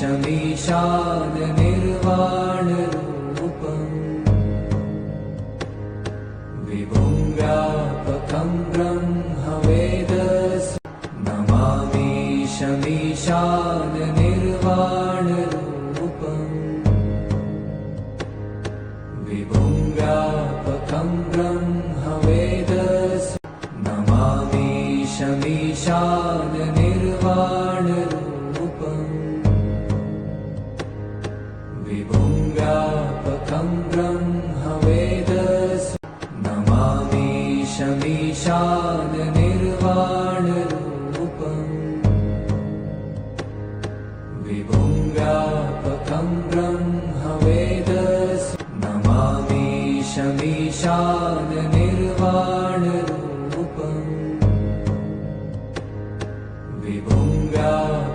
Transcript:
नमामीशमीशाननिर्वाणरूपम् विभुं व्यापकं ब्रह्मवेदस्य नमामीशमीशाननिर्वाणरूपम् विभुं व्यापकं ब्रह्मवेदस्य नमामीशमीशाननिर्वाणरूपम् विभुं व्यापकं ब्रह्मवेदस्य नमामीशमीशाननिर्वाणरूपम् विभुं व्यापकं ब्रह्मवेदस्य नमामीशमीशाननिर्वाणरूपम्